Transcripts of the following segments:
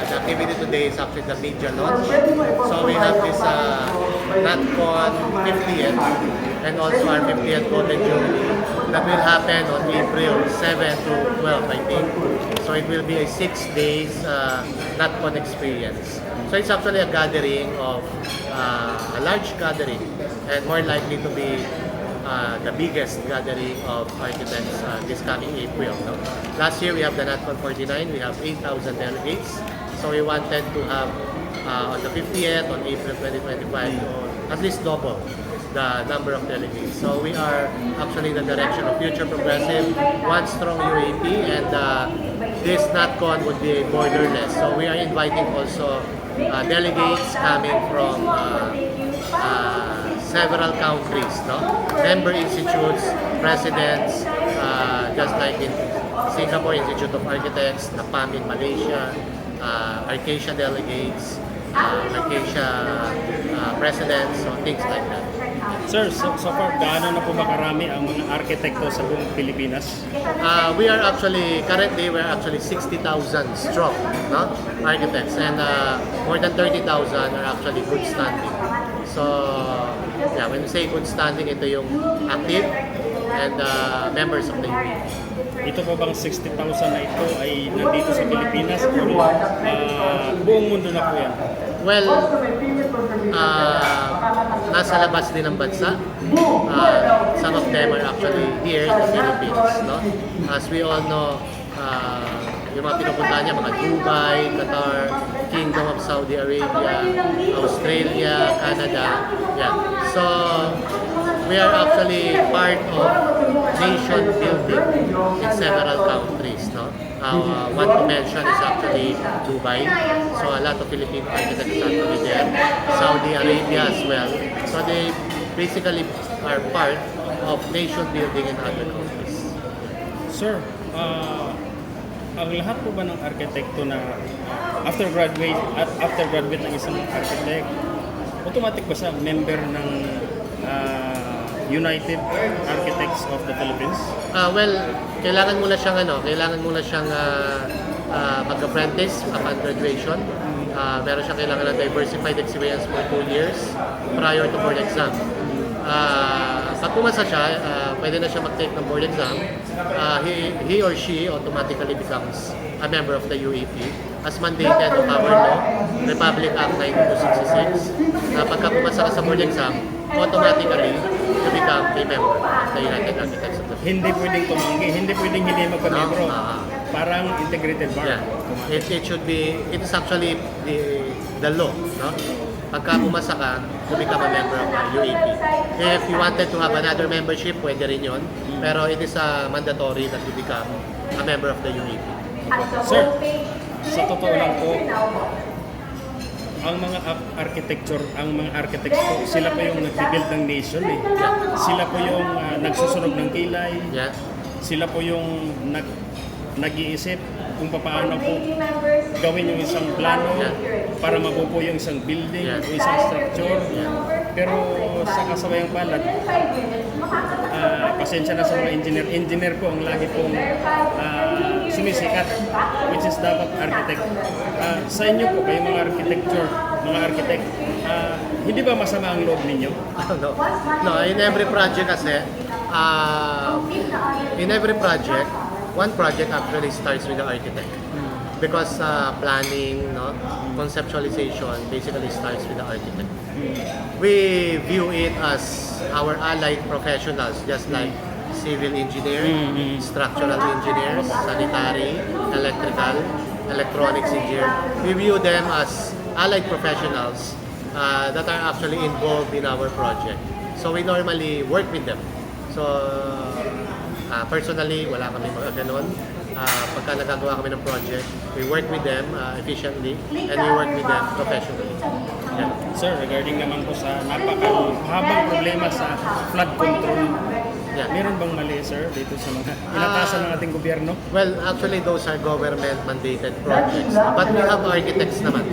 the activity today is actually the media launch. So we have this NatCon 50th and also our 50th Golden Jubilee that will happen on April 7 to 12, I think. So it will be a 6 days NatCon experience. So it's actually a gathering of a large gathering and more likely to be the biggest gathering of architects this coming April. No? Last year we have the NatCon 49, we have 8,000 delegates. So we wanted to have on the 50th, on April 2025, at least double the number of delegates. So we are actually in the direction of Future Progressive, one strong UAP, and this NatCon would be borderless. So we are inviting also delegates coming from several countries, no? Member institutes, presidents, just like in Singapore Institute of Architects, NAPAM in Malaysia, Arcasia delegates, Arcasia presidents, so things like that. Sir, so far, gaano na po ba karami ang mga arkitekto sa buong Pilipinas? We are actually, currently, we're actually 60,000 strong, no? Architects, and more than 30,000 are actually good standing. So, yeah, when we say good standing, ito yung active and members of the UAP. Ito po bang 60,000 na ito ay nandito sa Pilipinas o buong mundo na po yan? Well, nasa labas din ng bansa. Some of them are actually here in the Philippines. No? As we all know, yung mga pinupuntahan niya, mga Dubai, Qatar, Kingdom of Saudi Arabia, Australia, Canada. Yeah. So, we are actually part of nation building in several countries. No? One to mention is actually Dubai. So a lot of Filipino architects are actually there. Saudi Arabia as well. So they basically are part of nation building in other countries. Sir, ang lahat po ba ng arkitekto na after graduate ng isang architect, automatic ba siya member ng United Architects of the Philippines? Well, kailangan mo na siyang mag-apprentice upon graduation. Meron siyang kailangan ng diversified experience for 2 years prior to board exam. Pag pumasa siya, pwede na siya mag-take ng board exam. He or she automatically becomes a member of the UAP as mandated of our law, Republic Act 9266. Pagka pumasa ka sa board exam, automatically you become a member of the United Architects of the Philippines. Hindi pwedeng tumanggi, hindi pwedeng hindi magpa-membro. Parang integrated bar. Yeah. It should be, it is actually the law. No? Pagka pumasa ka, you become a member of the UAP. If you wanted to have another membership, pwede rin yun. Pero it is mandatory that you become a member of the UAP. Sir, sa totoo lang po, ang mga architects po, sila po yung nag-build ng nation eh. Sila po yung nagsusunog ng kilay. Yeah. Sila po yung nag-iisip kung paano po gawin yung isang plano para mabuo yung isang building o isang structure. Pero sa kasabayang palad, pasensya na sa mga engineer. Engineer po ang lagi pong sumisikat, which is dapat architect. Sa inyo po, kayo mga architect, hindi ba masama ang loob ninyo? No, in every project kasi, one project actually starts with the architect. Because planning, no, conceptualization basically starts with the architect. We view it as our allied professionals, just like civil engineering, structural engineers, sanitary, electrical, electronics engineer. We view them as allied professionals that are actually involved in our project. So we normally work with them. So personally, wala kami mga ganon. Pagka nagagawa kami ng project, we work with them efficiently and we work with them professionally. Yeah. Sir, regarding naman po sa napakahabang problema sa flood control, meron bang mali, sir, dito sa mga inatasan ng ating gobyerno? Well, actually, those are government-mandated projects. But we have architects naman.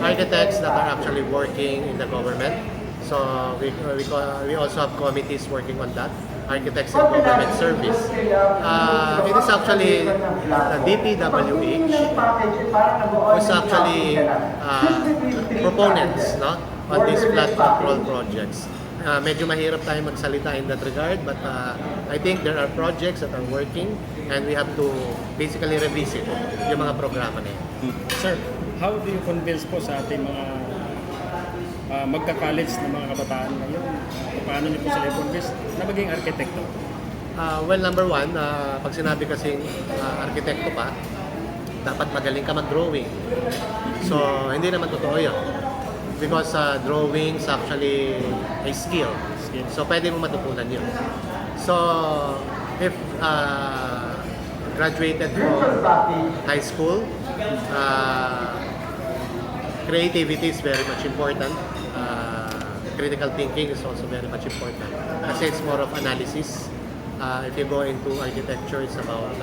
Architects that are actually working in the government. So we also have committees working on that. Architects in Government Service. It is actually the DPWH who's actually proponents, no, on these flood control projects. Medyo mahirap tayo magsalita in that regard, but I think there are projects that are working and we have to basically revisit yung mga programa na yun. Sir, how do you convince po sa ating mga magka-college na mga kabataan ngayon? Paano niyo po sila i-convince na maging arkitekto? Well, number one, pag sinabi kasing arkitekto pa, dapat magaling ka mag-drawing. So, hindi naman totoo yun. Because drawing is actually a skill. So, pwede mo matutunan yun. So, if graduated from high school, creativity is very much important. Critical thinking is also very much important. Kasi it's more of analysis. If you go into architecture, it's about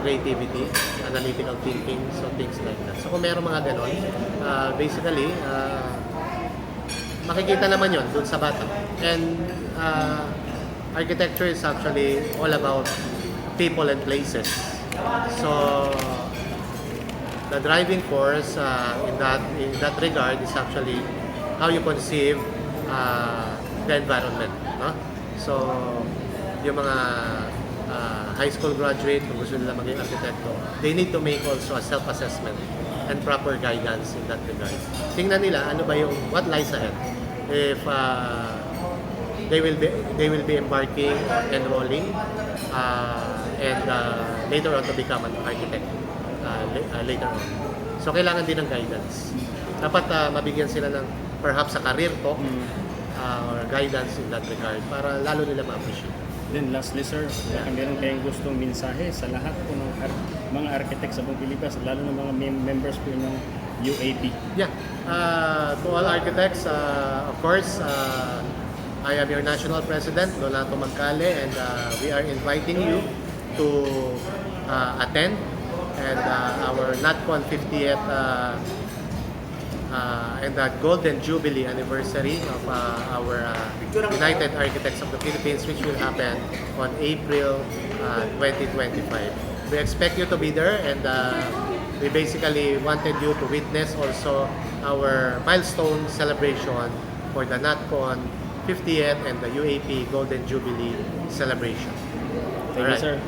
creativity, analytical thinking, so things like that. So kung meron mga ganon, basically, makikita naman yon dun sa bata. And architecture is actually all about people and places. So the driving force in that regard is actually how you conceive the environment. No? So yung mga high school graduate, kung gusto nila maging arkitekto, they need to make also a self-assessment and proper guidance in that regard. Tingnan nila ano ba yung what lies ahead. If they will be embarking, enrolling, and later on to become an architect later on. So kailangan din ng guidance. Dapat mabigyan sila ng perhaps a career talk or guidance in that regard para lalo nila ma-appreciate. Then lastly sir, baka meron kayong gustong mensahe sa lahat po ng mga architect sa buong Pilipinas, lalo ng mga members po ng UAP. Yeah, to all architects, of course, I am your national president, Donato Magcale, and we are inviting you to attend and our NatCon 50th and the Golden Jubilee anniversary of our United Architects of the Philippines, which will happen on April 2025. We expect you to be there, and we basically wanted you to witness also our milestone celebration for the NatCon 50th and the UAP Golden Jubilee celebration. Thank you, sir.